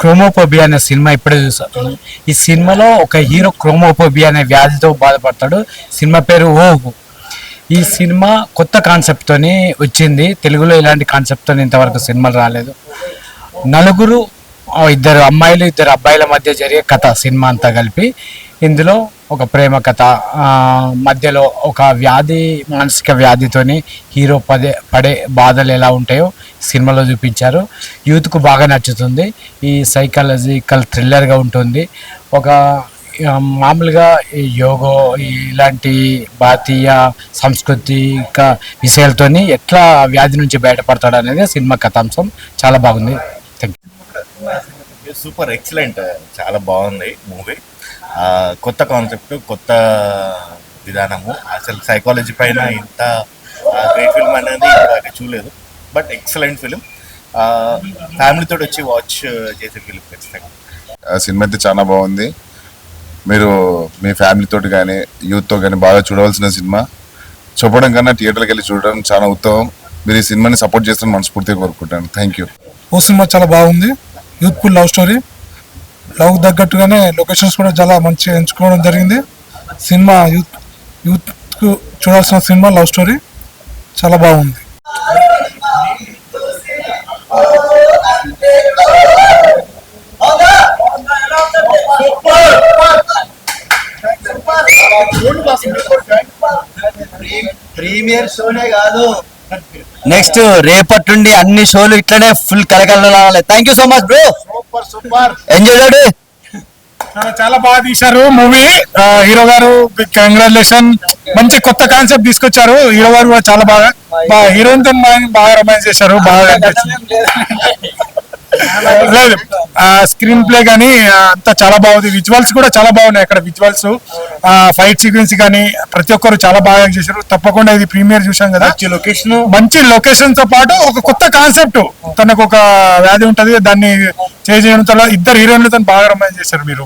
క్రోమోఫోబియా అనే సినిమా ఇప్పుడే చూసాను. ఈ సినిమాలో ఒక హీరో క్రోమోఫోబియా అనే వ్యాధితో బాధపడతాడు. సినిమా పేరు ఓహ్. ఈ సినిమా కొత్త కాన్సెప్ట్తోని వచ్చింది. తెలుగులో ఇలాంటి కాన్సెప్ట్తో ఇంతవరకు సినిమాలు రాలేదు. నలుగురు, ఇద్దరు అమ్మాయిలు ఇద్దరు అబ్బాయిల మధ్య జరిగే కథ సినిమా అంతా కలిపి. ఇందులో ఒక ప్రేమ కథ, మధ్యలో ఒక వ్యాధి, మానసిక వ్యాధితోని హీరో పడే బాధలు ఎలా ఉంటాయో సినిమాలో చూపించారు. యూత్కు బాగా నచ్చుతుంది. ఈ సైకాలజికల్ థ్రిల్లర్గా ఉంటుంది. ఒక మామూలుగా యోగో ఇలాంటి భారతీయ సాంస్కృతిక విషయాలతోని ఎట్లా వ్యాధి నుంచి బయటపడతాడు అనేది సినిమా కథాంశం. చాలా బాగుంది. Thank you. సూపర్ ఎక్సలెంట్, చాలా బాగుంది మూవీ. కొత్త కాన్సెప్ట్, కొత్త విధానము. అసలు సైకాలజీ పైన ఇంత గ్రేట్ ఫిల్మ్ అనేది ఇంతవరకు చూడలేదు. బట్ ఎక్సలెంట్ ఫిలిం, ఫ్యామిలీతో వచ్చి వాచ్ చేసే ఫిలిం ఖచ్చితంగా. సినిమా అయితే చాలా బాగుంది. మీరు మీ ఫ్యామిలీతో కానీ యూత్తో కానీ బాగా చూడవలసిన సినిమా. చూపడం కన్నా థియేటర్కి వెళ్ళి చూడడం చాలా ఉత్తమం. మీరు ఈ సినిమాని సపోర్ట్ చేస్తారని మనస్ఫూర్తిగా కోరుకుంటాను. Thank you. ఓ సినిమా చాలా బాగుంది. Youthful love story. లవ్ తగ్గట్టుగానే లొకేషన్స్ కూడా చాలా మంచిగా ఎంచుకోవడం జరిగింది. సినిమా యూత్కు చూడాల్సిన సినిమా. లవ్ స్టోరీ చాలా బాగుంది. ప్రీమియర్ షోనే కాదు, నెక్స్ట్ రేపటి నుండి అన్ని షోలు ఇట్లనే ఫుల్ కలకలలాలి. Thank you so much bro. Super enjoy. చాలా బాగా తీశారు మూవీ. హీరో గారు కంగ్రాచులేషన్. మంచి కొత్త కాన్సెప్ట్ తీసుకొచ్చారు. హీరో గారు కూడా చాలా బాగా హీరోయిన్ తో బాగా రొమాన్స్ చేశారు. బాగా లేదు, స్క్రీన్ ప్లే కానీ అంతా చాలా బాగుంది. విజువల్స్ కూడా చాలా బాగున్నాయి. అక్కడ విజువల్స్, ఫైట్ సీక్వెన్స్ కానీ ప్రతి ఒక్కరు చాలా బాగా చేశారు. తప్పకుండా ఇది ప్రీమియర్ చూసాం కదా. మంచి లొకేషన్ తో పాటు ఒక కొత్త కాన్సెప్ట్. తనకు ఒక వ్యాధి ఉంటది, దాన్ని చేయడంతో ఇద్దరు హీరోయిన్లతో బాగా రొమాన్స్ చేశారు మీరు.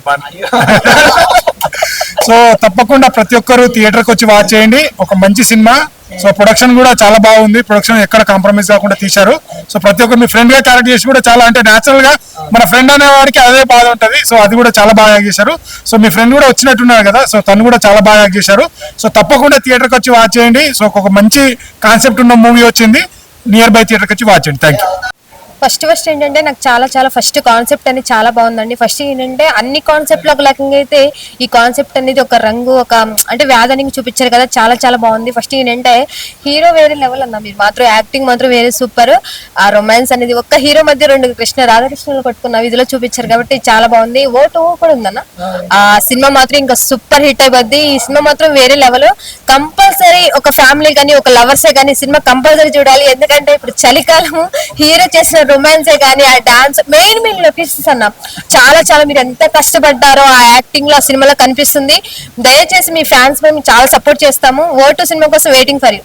సో తప్పకుండా ప్రతి ఒక్కరు థియేటర్కి వచ్చి వాచ్ చేయండి. ఒక మంచి సినిమా. సో ప్రొడక్షన్ కూడా చాలా బాగుంది. ప్రొడక్షన్ ఎక్కడ కాంప్రమైజ్ కాకుండా తీశారు. సో ప్రతి ఒక్కరు మీ ఫ్రెండ్ గా క్యారెక్టర్ చేసి కూడా చాలా, అంటే న్యాచురల్ గా మన ఫ్రెండ్ అనేవాడికి అదే బాధ ఉంటది. సో అది కూడా చాలా బాగా చేశారు. సో మీ ఫ్రెండ్ కూడా వచ్చినట్టున్నారు కదా, సో తను కూడా చాలా బాగా చేశారు. సో తప్పకుండా థియేటర్కి వచ్చి వాచ్ చేయండి. సో ఒక మంచి కాన్సెప్ట్ ఉన్న మూవీ వచ్చింది. నియర్ బై థియేటర్కి వచ్చి వాచ్ చేయండి. Thank you. ఫస్ట్ ఏంటంటే నాకు చాలా ఫస్ట్ కాన్సెప్ట్ అనేది చాలా బాగుందండి. ఫస్ట్ ఏంటంటే అన్ని కాన్సెప్ట్ లో ఒక రకంగా అయితే ఈ కాన్సెప్ట్ అనేది ఒక రంగు, ఒక అంటే వ్యాధి చూపించారు కదా, చాలా బాగుంది. ఫస్ట్ ఏంటంటే హీరో వేరే లెవెల్ అన్న, మీరు మాత్రం యాక్టింగ్ మాత్రం వేరే సూపర్. ఆ రొమాన్స్ అనేది ఒక్క హీరో మధ్య రెండు రాధాకృష్ణలు కొట్టుకున్న విధిలో చూపించారు కాబట్టి చాలా బాగుంది. ఓటు కూడా ఉందన్న. ఆ సినిమా మాత్రం ఇంకా సూపర్ హిట్ అయిపోద్ది. ఈ సినిమా మాత్రం వేరే లెవెల్. కంపల్సరీ ఒక ఫ్యామిలీ కానీ ఒక లవర్సే కానీ సినిమా కంపల్సరీ చూడాలి. ఎందుకంటే ఇప్పుడు చలికాలం హీరో చేసిన రొమాన్సే కానీ ఆ డాన్స్ మెయిన్ లొకేషన్స్ అన్న చాలా మీరు ఎంత కష్టపడ్డారో ఆ యాక్టింగ్ లో ఆ సినిమాలో కనిపిస్తుంది. దయచేసి మీ ఫ్యాన్స్ మేము చాలా సపోర్ట్ చేస్తాము. ఓటు సినిమా కోసం వెయిటింగ్ ఫర్ యూ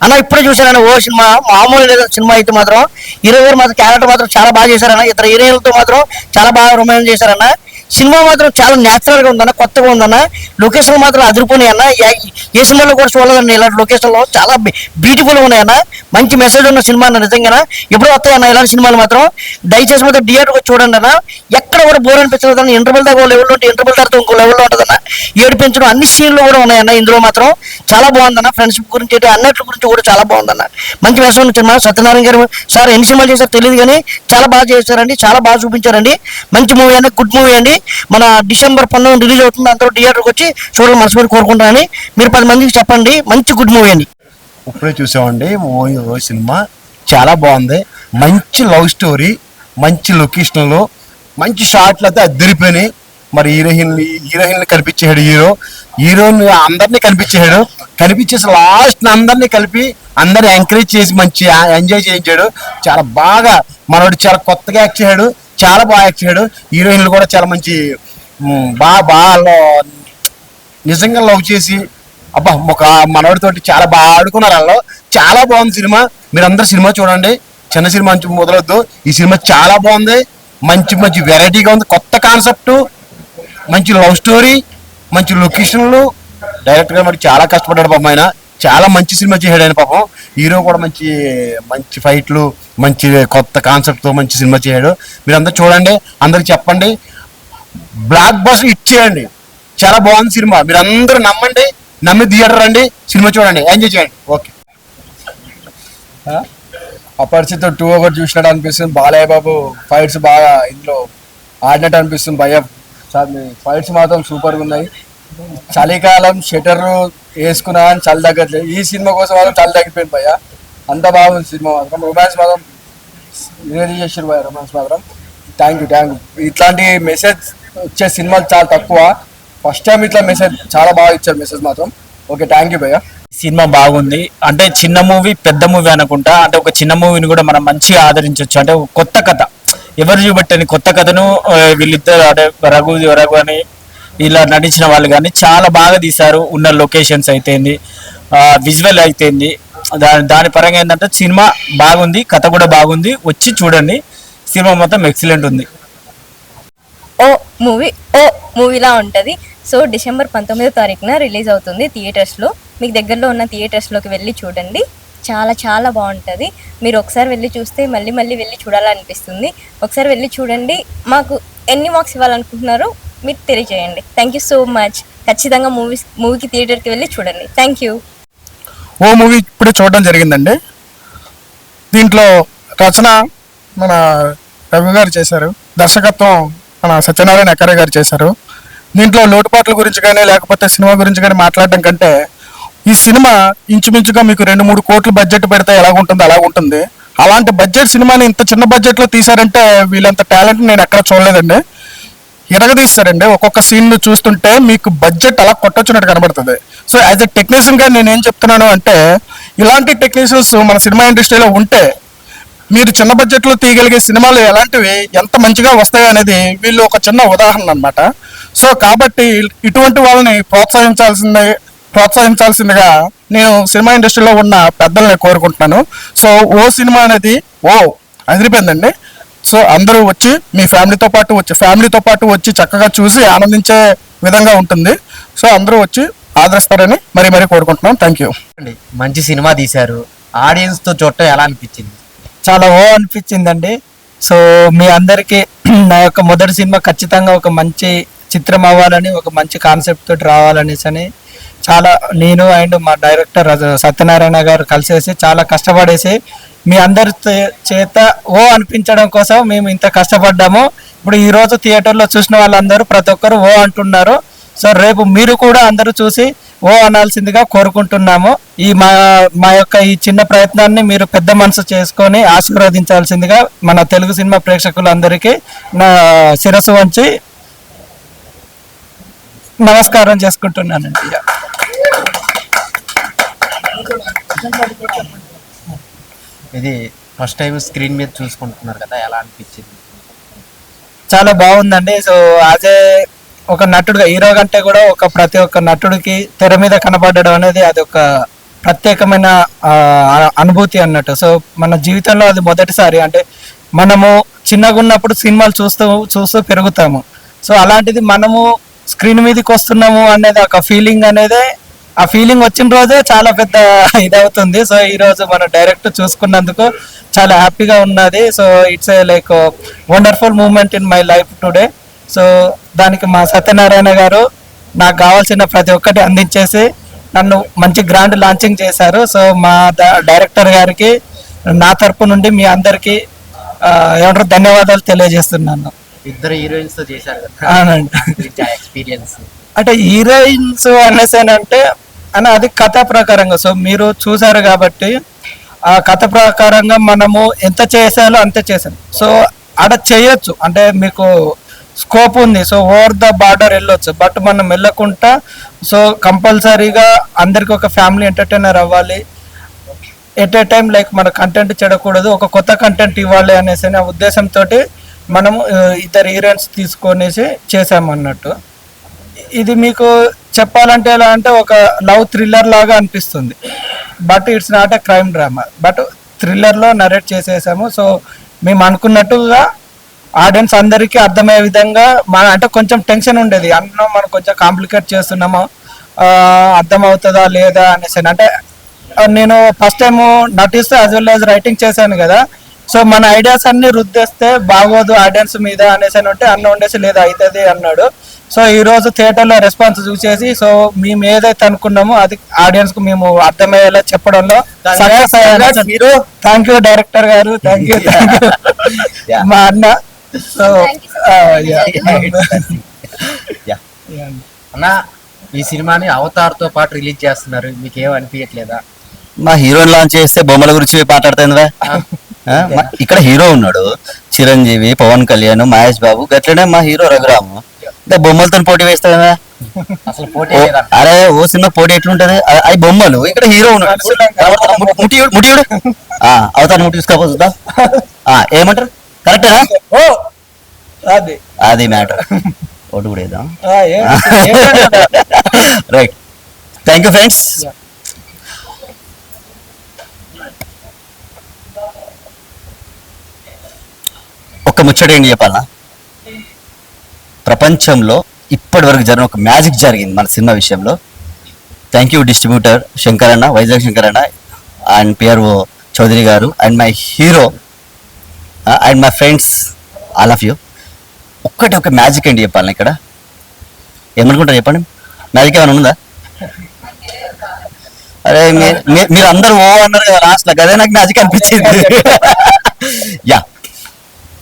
అన్న. ఇప్పుడే చూసారన్న ఓ సినిమా. మామూలు లేదు సినిమా అయితే మాత్రం. హీరో గారు మాత్రం క్యారెక్టర్ మాత్రం చాలా బాగా చేశారన్న. ఇతర హీరోయిన్లతో మాత్రం చాలా బాగా రొమాన్స్ చేశారన్న. సినిమా మాత్రం చాలా న్యాచురల్ గా ఉందన్న, కొత్తగా ఉందన్న. లొకేషన్ మాత్రం అదిరిపోయినాయి అన్న. ఏ సినిమాలో కూడా చూడలేదన్న ఇలాంటి లొకేషన్ లో. చాలా బ్యూటిఫుల్ గా ఉన్నాయన్న. మంచి మెసేజ్ ఉన్న సినిమా అన్న. నిజంగా ఎప్పుడు వస్తాయన్న ఇలాంటి సినిమాలు మాత్రం. దయచేసి మాత్రం థియేటర్కి చూడండి అన్న. ఎక్కడ కూడా బోర్ అనిపించదు అన్న. ఇంటర్వెల్ దాకా లెవెల్లో ఉంటే ఇంటర్వెల్ తర్వాత ఇంకో లెవెల్లో ఉంటుందన్న. ఏడిపించడం అన్ని సీన్లు కూడా ఉన్నాయన్న. ఇందులో మాత్రం చాలా బాగుందన్న. ఫ్రెండ్షిప్ గురించి అన్నట్ల గురించి కూడా చాలా బాగుందన్న. మంచి మెసేజ్ ఉన్న సినిమా. సత్యనారాయణ గారు సార్ ఎన్ని సినిమాలు చేశారో తెలియదు కానీ చాలా బాగా చేశారండి. చాలా బాగా చూపించారండి. మంచి మూవీ అండి, గుడ్ మూవీ అండి. మన డిసెంబర్ 19 రిలీజ్ అవుతుంది. అందరూ థియేటర్కి వచ్చి చూడాలి మనస్ఫూర్తి కోరుకుంటానని మీరు 10 మందికి చెప్పండి. మంచి గుడ్ మూవీ అండి. ఇప్పుడే చూసామండి ఓ సినిమా. చాలా బాగుంది. మంచి లవ్ స్టోరీ, మంచి లొకేషన్లో, మంచి షాట్లు అయితే అద్దరిపోయినాయి. మరి హీరోయిన్ కనిపించాడు హీరోని అందరినీ కనిపించేసి లాస్ట్ అందరినీ కలిపి అందరిని ఎంకరేజ్ చేసి మంచి ఎంజాయ్ చేయించాడు. చాలా బాగా మనోడు చాలా కొత్తగా యాక్ట్ చేశాడు. చాలా బాగా యాక్ట్ చేశాడు. హీరోయిన్లు కూడా చాలా మంచి బాగా నిజంగా లవ్ చేసి అబ్బా ఒక మనోడితోటి చాలా బాగా ఆడుకున్నారు వాళ్ళు. చాలా బాగుంది సినిమా. మీరందరూ సినిమా చూడండి. చిన్న సినిమా నుంచి మొదలొద్దు. ఈ సినిమా చాలా బాగుంది. మంచి వెరైటీగా ఉంది. కొత్త కాన్సెప్ట్, మంచి లవ్ స్టోరీ, మంచి లొకేషన్లు. డైరెక్టర్ గా మరి చాలా కష్టపడ్డాడు పాపం ఆయన. చాలా మంచి సినిమా చేశాడు ఆయన పాపం. హీరో కూడా మంచి మంచి ఫైట్లు, మంచి కొత్త కాన్సెప్ట్తో మంచి సినిమా చేశాడు. మీరు అందరూ చూడండి, అందరికి చెప్పండి, బ్లాక్ బస్టర్ ఇచ్చేయండి. చాలా బాగుంది సినిమా. మీరు అందరూ నమ్మి థియేటర్ రండి, సినిమా చూడండి, ఎంజాయ్ చేయండి. ఓకే. అపరిచిత 2 ఒకటి చూసినట్టు అనిపిస్తుంది. బాలయ్య బాబు ఫైట్స్ బాగా ఇందులో ఆడినట్టు అనిపిస్తుంది. భయ్య ఫైట్స్ మాత్రం సూపర్గా ఉన్నాయి. చలికాలం షటర్ వేసుకున్నా అని చలి తగ్గట్లేదు. ఈ సినిమా కోసం మాత్రం చలి తగ్గిపోయింది భయ్య. అంత బాగుంది సినిమా మాత్రం. రొమాన్స్ మాత్రం రిలీజ్ చేసారు భయ్య. రొమాన్స్ మాత్రం థ్యాంక్ యూ. ఇట్లాంటి మెసేజ్ వచ్చే సినిమాలు చాలా తక్కువ. ఫస్ట్ టైం ఇట్లా మెసేజ్ చాలా బాగా ఇచ్చారు మెసేజ్ మాత్రం. ఓకే, థ్యాంక్ యూ భయ్య. సినిమా బాగుంది. అంటే చిన్న మూవీ పెద్ద మూవీ అనుకుంటా. అంటే ఒక చిన్న మూవీని కూడా మనం మంచిగా ఆదరించవచ్చు. అంటే ఒక కొత్త కథ, ఎవరు చూపెట్టని కొత్త కథను వీళ్ళిద్దరు అంటే రఘు అని ఇలా నటించిన వాళ్ళు కానీ చాలా బాగా తీశారు. ఉన్న లొకేషన్స్ అయితేంది, విజువల్ అయితేంది, దాని పరంగా ఏంటంటే సినిమా బాగుంది, కథ కూడా బాగుంది. వచ్చి చూడండి, సినిమా మొత్తం ఎక్సలెంట్ ఉంది. ఓ మూవీలా ఉంటుంది. సో డిసెంబర్ 19వ తారీఖున రిలీజ్ అవుతుంది థియేటర్స్లో. మీకు దగ్గరలో ఉన్న థియేటర్స్లోకి వెళ్ళి చూడండి. చాలా చాలా బాగుంటుంది. మీరు ఒకసారి వెళ్ళి చూస్తే మళ్ళీ వెళ్ళి చూడాలనిపిస్తుంది. ఒకసారి వెళ్ళి చూడండి. మాకు ఎన్ని మార్క్స్ ఇవ్వాలనుకుంటున్నారో మీరు తెలియజేయండి. Thank you so much. ఖచ్చితంగా మూవీకి థియేటర్కి వెళ్ళి చూడండి. Thank you. ఓ మూవీ ఇప్పుడే చూడడం జరిగిందండి. దీంట్లో రచన మన రవి గారు చేశారు, దర్శకత్వం మన సత్యనారాయణ ఎకరే గారు చేశారు. దీంట్లో లోటుపాట్ల గురించి కానీ లేకపోతే సినిమా గురించి కానీ మాట్లాడడం కంటే ఈ సినిమా ఇంచుమించుగా మీకు 2-3 కోట్లు బడ్జెట్ పెడితే ఎలాగుంటుందో అలాగుంటుంది. అలాంటి బడ్జెట్ సినిమాని ఇంత చిన్న బడ్జెట్లో తీశారంటే వీళ్ళంత టాలెంట్ నేను ఎక్కడ చూడలేదండి. ఇరగదీస్తారండి. ఒక్కొక్క సీన్ చూస్తుంటే మీకు బడ్జెట్ అలా కొట్టొచ్చినట్టు కనబడుతుంది. సో యాజ్ ఎ టెక్నీషియన్గా నేను ఏం చెప్తున్నాను అంటే, ఇలాంటి టెక్నీషియన్స్ మన సినిమా ఇండస్ట్రీలో ఉంటే మీరు చిన్న బడ్జెట్లో తీయగలిగే సినిమాలు ఎలాంటివి ఎంత మంచిగా వస్తాయి అనేది వీళ్ళు ఒక చిన్న ఉదాహరణ అన్నమాట. సో కాబట్టి ఇటువంటి వాళ్ళని ప్రోత్సహించాల్సిందిగా నేను సినిమా ఇండస్ట్రీలో ఉన్న పెద్దల్ని కోరుకుంటున్నాను. సో ఓ సినిమా అనేది అదిరిపోయిందండి. సో అందరూ వచ్చి మీ ఫ్యామిలీతో పాటు వచ్చి చక్కగా చూసి ఆనందించే విధంగా ఉంటుంది. సో అందరూ వచ్చి ఆదరిస్తారని మరీ కోరుకుంటున్నాం. Thank you. మంచి సినిమా తీశారు. ఆడియన్స్ తో చూడటం ఎలా అనిపించింది? చాలా అనిపించిందండి. సో మీ అందరికీ నా యొక్క మొదటి సినిమా ఖచ్చితంగా ఒక మంచి చిత్రం అవ్వాలని, ఒక మంచి కాన్సెప్ట్ తోటి రావాలనేసి చాలా నేను అండ్ మా డైరెక్టర్ సత్యనారాయణ గారు కలిసేసి చాలా కష్టపడేసి మీ అందరి చేత అనిపించడం కోసం మేము ఇంత కష్టపడ్డాము. ఇప్పుడు ఈరోజు థియేటర్లో చూసిన వాళ్ళందరూ ప్రతి ఒక్కరు అంటున్నారు. సో రేపు మీరు కూడా అందరూ చూసి అనాల్సిందిగా కోరుకుంటున్నాము. ఈ మా యొక్క ఈ చిన్న ప్రయత్నాన్ని మీరు పెద్ద మనసు చేసుకొని ఆశీర్వదించాల్సిందిగా మన తెలుగు సినిమా ప్రేక్షకులందరికీ నా శిరస్సు వంచి నమస్కారం చేసుకుంటున్నానండి. ఇది ఫస్ట్ టైం స్క్రీన్ మీద చూసుకుంటున్నారు కదా, ఎలా అనిపించింది? చాలా బాగుందండి. సో అదే ఒక నటుడుగా, హీరో కంటే కూడా ప్రతి ఒక్క నటుడికి తెర మీద కనబడడం అనేది అది ఒక ప్రత్యేకమైన అనుభూతి అన్నట్టు. సో మన జీవితంలో అది మొదటిసారి. అంటే మనము చిన్నగా ఉన్నప్పుడు సినిమాలు చూస్తూ పెరుగుతాము. సో అలాంటిది మనము స్క్రీన్ మీదకి వస్తున్నాము అనేది ఒక ఫీలింగ్ అనేది, ఆ ఫీలింగ్ వచ్చిన రోజే చాలా పెద్ద ఇదవుతుంది. సో ఈరోజు మన డైరెక్ట్ చూసుకున్నందుకు చాలా హ్యాపీగా ఉన్నది. So it's a like wonderful moment in my life today. So దానికి మా సత్యనారాయణ గారు నాకు కావాల్సిన ప్రతి ఒక్కటి అందించేసి నన్ను మంచి గ్రాండ్ లాంచింగ్ చేశారు. సో మా డైరెక్టర్ గారికి నా తరపు నుండి మీ అందరికీ ఏమంటారు ధన్యవాదాలు తెలియజేస్తున్నాను. ఇద్దరు హీరోయిన్స్ తో చేశారు కదా, అవునండి. ఎక్స్పీరియన్స్ అంటే హీరోయిన్స్ అనేసి అంటే అది కథ ప్రకారంగా. సో మీరు చూసారు కాబట్టి ఆ కథ ప్రకారంగా మనము ఎంత చేసాలో అంతే చేసాను. సో ఆడ చేయొచ్చు, అంటే మీకు స్కోప్ ఉంది. సో ఓవర్ ద బార్డర్ వెళ్ళొచ్చు. బట్ మనం వెళ్ళకుండా సో కంపల్సరీగా అందరికి ఒక ఫ్యామిలీ ఎంటర్టైనర్ అవ్వాలి. ఎట్ ఏ టైం లైక్ మన కంటెంట్ చెడకూడదు, ఒక కొత్త కంటెంట్ ఇవ్వాలి అనేసి ఆ ఉద్దేశంతో మనము ఇద్దరు హీరోయిన్స్ తీసుకొనేసి చేసామన్నట్టు. ఇది మీకు చెప్పాలంటే ఎలా అంటే ఒక లవ్ థ్రిల్లర్ లాగా అనిపిస్తుంది. But it's not a crime drama, but థ్రిల్లర్లో నరేట్ చేసేసాము. సో మేము అనుకున్నట్టుగా ఆడియన్స్ అందరికీ అర్థమయ్యే విధంగా అంటే కొంచెం టెన్షన్ ఉండేది, అందులో మనం కొంచెం కాంప్లికేట్ చేస్తున్నామో అర్థమవుతుందా లేదా అనేసి. అంటే నేను ఫస్ట్ టైం నటిస్తూ యాజ్ వెల్ యాజ్ రైటింగ్ చేశాను కదా. సో మన ఐడియాస్ అన్ని రుద్దేస్తే బాగోదు ఆడియన్స్ మీద అనేసి అని ఉంటే అన్న ఉండేసి లేదు అవుతుంది అన్నాడు. సో ఈ రోజు థియేటర్ లో రెస్పాన్స్ చూసేసి సో మేము ఏదైతే అనుకున్నామో అది ఆడియన్స్ కు మేము అర్థమయ్యేలా చెప్పడంలో సక్సెస్ అయ్యారు. థ్యాంక్ యూ డైరెక్టర్ గారు, థ్యాంక్ యూ మా అన్న. సో అన్న ఈ సినిమాని అవతార్తో పాటు రిలీజ్ చేస్తున్నారు, మీకు ఏం అనిపించట్లేదా? మా హీరోని లాంచ్ చేస్తే బొమ్మల గురించి మాట్లాడుతుందిరా. ఇక్కడ హీరో ఉన్నాడు చిరంజీవి, పవన్ కళ్యాణ్, మహేష్ బాబు, గట్లనే మా హీరో రఘురాము. బొమ్మలతో పోటీ వేస్తా కదా. అసలు పోటీ అరే ఓ సినిమా పోటీ ఎట్లుంటది, అవి బొమ్మలు, ఇక్కడ హీరో ఉన్నాడు. ముటియుడు అవతారం ముట్టి తీసుకోపోతుందా ఏమంటారు? కరెక్టేనా? అది మ్యాటర్. ఓటు కూడా వేద్దాం. Right, thank you friends. ఒక్క ముచ్చట ఏంటి చెప్పాలా, ప్రపంచంలో ఇప్పటి వరకు జరిగిన ఒక మ్యాజిక్ జరిగింది మన సినిమా విషయంలో. థ్యాంక్ యూ డిస్ట్రిబ్యూటర్ శంకర్ అన్న, వైజాగ్ శంకర్ అన్న అండ్ పిఆర్ఓ చౌదరి గారు and my hero and my friends all of you. ఒక మ్యాజిక్ ఏంటి చెప్పాలి ఇక్కడ, ఏమనుకుంటారు చెప్పండి? మ్యాజిక్ ఏమైనా ఉందా? అరే మీరు అందరూ ఓ అన్నారు కదా లాస్ట్ లో, అదే నాకు మ్యాజిక్ అనిపించింది. యా,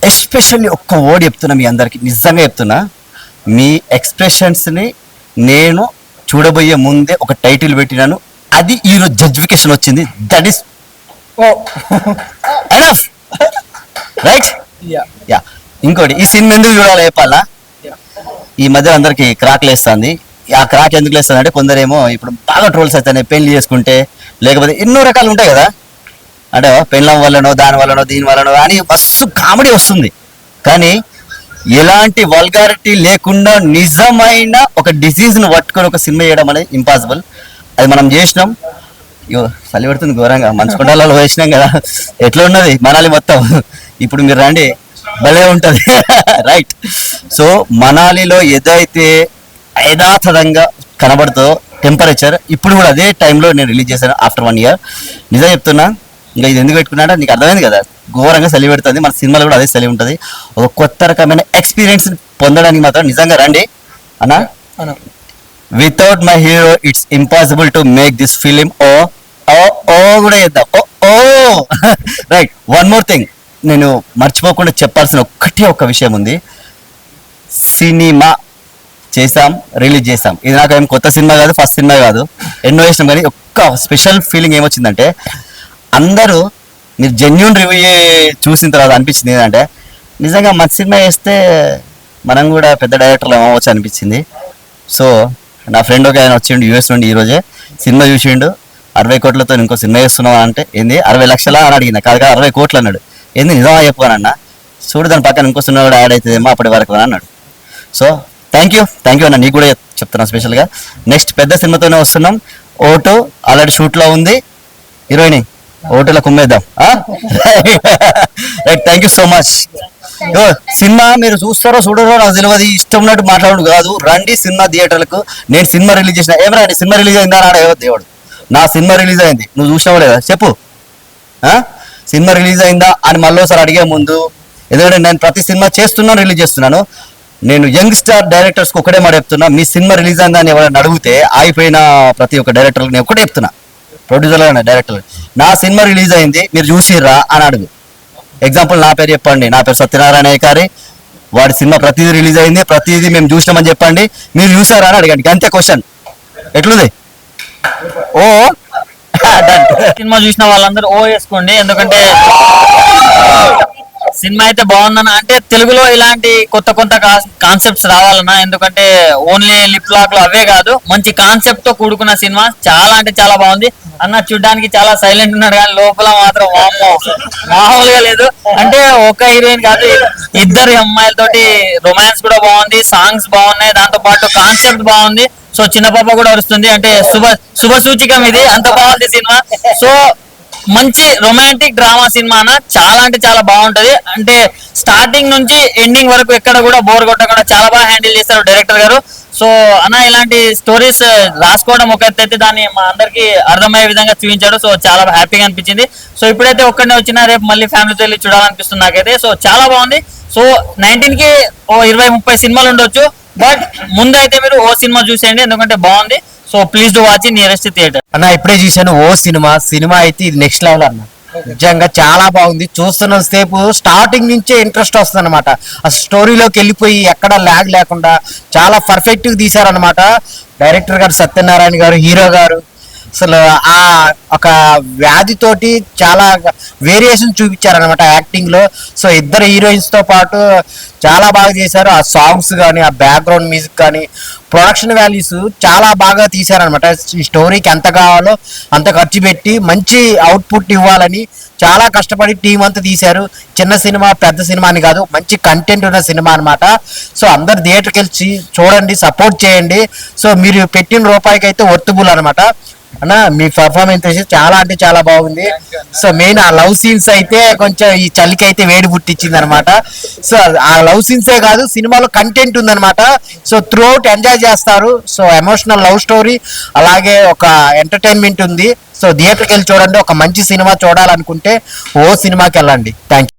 ఎస్పెషల్లీ ఒక్క వర్డ్ చెప్తున్నా మీ అందరికి, నిజంగా చెప్తున్నా, మీ ఎక్స్ప్రెషన్స్ని నేను చూడబోయే ముందే ఒక టైటిల్ పెట్టినాను, అది ఈరోజు జడ్జిఫికేషన్ వచ్చింది. That is enough, right? Yeah. ఇంకోటి, ఈ సినిమా ఎందుకు చూడాలి చెప్పాలా? ఈ మధ్య అందరికి క్రాక్ లేస్తుంది. ఆ క్రాక్ ఎందుకు లేస్తుంది అంటే కొందరేమో ఇప్పుడు బాగా ట్రోల్స్ అవుతాయి, పెళ్లి చేసుకుంటే లేకపోతే ఎన్నో రకాలు ఉంటాయి కదా, అంటే పెళ్ళం వల్లనో దాని వల్లనో దీని వల్లనో అని మస్తు కామెడీ వస్తుంది. కానీ ఎలాంటి వల్గారిటీ లేకుండా నిజమైన ఒక డిసీజ్ను పట్టుకొని ఒక సినిమా చేయడం అనేది ఇంపాసిబుల్. అది మనం చేసినాం. చలి పెడుతుంది ఘోరంగా, మంచు కొండలలో వేసినాం కదా, ఎట్లా ఉన్నది మనాలి మొత్తం. ఇప్పుడు మీరు రండి, భలే ఉంటుంది. రైట్. సో మనాలిలో ఏదైతే యథాతథంగా కనబడుతుందో టెంపరేచర్, ఇప్పుడు కూడా అదే టైంలో నేను రిలీజ్ చేశాను ఆఫ్టర్ 1 year. నిజం చెప్తున్నా, ఇంకా ఇది ఎందుకు పెట్టుకున్నాడో నీకు అర్థమైంది కదా, ఘోరంగా చలి పెడుతుంది. మన సినిమాలో కూడా అదే చలి ఉంటుంది. ఒక కొత్త రకమైన ఎక్స్పీరియన్స్ పొందడానికి మాత్రం నిజంగా రండి అన్నా. Without my hero it's impossible to make this film. ఓ ఓ ఓ కూడా చేద్దాం. ఓ ఓ రైట్. వన్ మోర్ థింగ్, నేను మర్చిపోకుండా చెప్పాల్సిన ఒక్క విషయం ఉంది. సినిమా చేసాం, రిలీజ్ చేసాం. ఇది నాకు ఏం కొత్త సినిమా కాదు, ఫస్ట్ సినిమా కాదు, ఎన్నో వేసినాం. కానీ ఒక్క స్పెషల్ ఫీలింగ్ ఏమొచ్చిందంటే, అందరూ మీరు జెన్యూన్ రివ్యూ చూసిన తర్వాత అనిపించింది ఏంటంటే, నిజంగా మంచి సినిమా వేస్తే మనం కూడా పెద్ద డైరెక్టర్లు అవ్వచ్చు అనిపించింది. సో నా ఫ్రెండ్ ఒక ఆయన వచ్చిండు యూఎస్ నుండి, ఈరోజే సినిమా చూసిండు. 60 కోట్లతో ఇంకో సినిమా వేస్తున్నావా అంటే, ఏంది 60 లక్షలా అని అడిగిన. కాదు 60 కోట్లు అన్నాడు. ఏంది నిజమా చెప్పానన్నా, చూడు దాని పక్కన ఇంకో సినిమా కూడా యాడ్ అవుతుందేమో అప్పటి వరకు అని అన్నాడు. సో థ్యాంక్ యూ అన్న, నీకు కూడా చెప్తున్నాను స్పెషల్గా. నెక్స్ట్ పెద్ద సినిమాతోనే వస్తున్నాం. ఓటు ఆల్రెడీ షూట్లో ఉంది, హీరోయిన్ ఓటులో కుమ్మేద్దాం. Right, thank you so much. Cinema మీరు చూస్తారో చూడరో నాకు తెలియదు, ఇష్టం ఉన్నట్టు మాట్లాడు కాదు. రండి సినిమా థియేటర్లకు. నేను సినిమా రిలీజ్ చేసిన, ఏమరా సినిమా రిలీజ్ అయిందా అన్నాడు. ఏవో దేవుడు, నా సినిమా రిలీజ్ అయింది, నువ్వు చూసినావో లేదా చెప్పు. సినిమా రిలీజ్ అయిందా అని మళ్ళీసారి అడిగే ముందు, ఎందుకంటే నేను ప్రతి సినిమా చేస్తున్నాను, రిలీజ్ చేస్తున్నాను. నేను యంగ్ స్టార్ డైరెక్టర్స్కి ఒకటే మాట చెప్తున్నా, మీ సినిమా రిలీజ్ అయిందా అని ఎవరైనా అడిగితే ఆగిపోయిన ప్రతి ఒక్క డైరెక్టర్కి నేను ఒకటే చెప్తున్నా, ప్రొడ్యూసర్ డైరెక్టర్, నా సినిమా రిలీజ్ అయింది మీరు చూసిర్రా అని అడుగు. ఎగ్జాంపుల్ నా పేరు చెప్పండి, నా పేరు సత్యనారాయణ ఏకారి, వాడి సినిమా ప్రతిదీ రిలీజ్ అయింది, ప్రతిదీ మేము చూసినామని చెప్పండి, మీరు చూసారా అని అడగండి. అంతే క్వశ్చన్. ఎట్లుంది? ఓ సినిమా చూసిన వాళ్ళందరూ ఓ వేసుకోండి, ఎందుకంటే సినిమా అయితే బాగుందన్న. అంటే తెలుగులో ఇలాంటి కొత్త కాన్సెప్ట్స్ రావాలన్నా, ఎందుకంటే ఓన్లీ లిప్ లాక్ లో అవే కాదు, మంచి కాన్సెప్ట్ తో కూడుకున్న సినిమా. చాలా అంటే చాలా బాగుంది అన్న. చూడ్డానికి చాలా సైలెంట్ ఉన్నాడు కానీ లోపల మాత్రం మామూలుగా లేదు. అంటే ఒక హీరోయిన్ కాదు, 2 అమ్మాయిలతోటి రొమాన్స్ కూడా బాగుంది, సాంగ్స్ బాగున్నాయి, దాంతో పాటు కాన్సెప్ట్ బాగుంది. సో చిన్న పాప కూడా వస్తుంది, అంటే శుభ సూచికం ఇది, అంత బాగుంది సినిమా. సో మంచి రొమాంటిక్ డ్రామా సినిమా అన్న, చాలా అంటే చాలా బాగుంటది. అంటే స్టార్టింగ్ నుంచి ఎండింగ్ వరకు ఎక్కడ కూడా బోర్ కొట్టకుండా చాలా బాగా హ్యాండిల్ చేస్తారు డైరెక్టర్ గారు. సో అన్న ఇలాంటి స్టోరీస్ రాసుకోవడం ఒక ఎత్తు అయితే దాన్ని మా అందరికి అర్థమయ్యే విధంగా చూపించాడు. సో చాలా హ్యాపీగా అనిపించింది. సో ఇప్పుడైతే ఒక్కడనే వచ్చినా రేపు మళ్ళీ ఫ్యామిలీతో వెళ్ళి చూడాలనిపిస్తుంది నాకైతే. సో చాలా బాగుంది. సో 19 కి ఓ 20-30 సినిమాలు ఉండొచ్చు, బట్ ముందు అయితే మీరు ఓ సినిమా చూసేయండి, ఎందుకంటే బాగుంది. So please do watch in nearest theatre. అన్న ఇప్పుడే చూశాను ఓ సినిమా అయితే ఇది నెక్స్ట్ లెవెల్ అన్న. నిజంగా చాలా బాగుంది. చూస్తున్న సేపు స్టార్టింగ్ నుంచే ఇంట్రెస్ట్ వస్తుంది అనమాట. ఆ స్టోరీలోకి వెళ్ళిపోయి ఎక్కడ ల్యాగ్ లేకుండా చాలా పర్ఫెక్ట్ గా తీశారనమాట. డైరెక్టర్ గారు సత్యనారాయణ గారు, హీరో గారు అసలు ఆ ఒక వ్యాధితోటి చాలా వేరియేషన్ చూపించారనమాట యాక్టింగ్ లో. సో ఇద్దరు హీరోయిన్స్ తో పాటు చాలా బాగా చేశారు. ఆ సాంగ్స్ కానీ, ఆ బ్యాక్గ్రౌండ్ మ్యూజిక్ కానీ, ప్రొడక్షన్ వాల్యూస్ చాలా బాగా తీశారనమాట. ఈ స్టోరీకి ఎంత కావాలో అంత ఖర్చు పెట్టి మంచి అవుట్పుట్ ఇవ్వాలని చాలా కష్టపడి టీం అంతా తీశారు. చిన్న సినిమా పెద్ద సినిమా అని కాదు, మంచి కంటెంట్ ఉన్న సినిమా అనమాట. సో అందరు థియేటర్కి వెళ్ళి చూడండి, సపోర్ట్ చేయండి. సో మీరు పెట్టిన రూపాయికి అయితే వర్తబుల్ అనమాట. అన్న మీ పర్ఫార్మెన్స్ చాలా అంటే చాలా బాగుంది. సో మెయిన్ ఆ లవ్ సీన్స్ అయితే కొంచెం ఈ చలికి అయితే వేడి పుట్టించింది అనమాట. సో ఆ లవ్ సీన్సే కాదు, సినిమాలో కంటెంట్ ఉందన్నమాట. సో త్రూ అవుట్ ఎంజాయ్ చేస్తారు. సో ఎమోషనల్ లవ్ స్టోరీ, అలాగే ఒక ఎంటర్టైన్మెంట్ ఉంది. సో థియేటర్కి వెళ్ళి చూడండి. ఒక మంచి సినిమా చూడాలనుకుంటే ఓ సినిమాకి వెళ్ళండి. Thank you.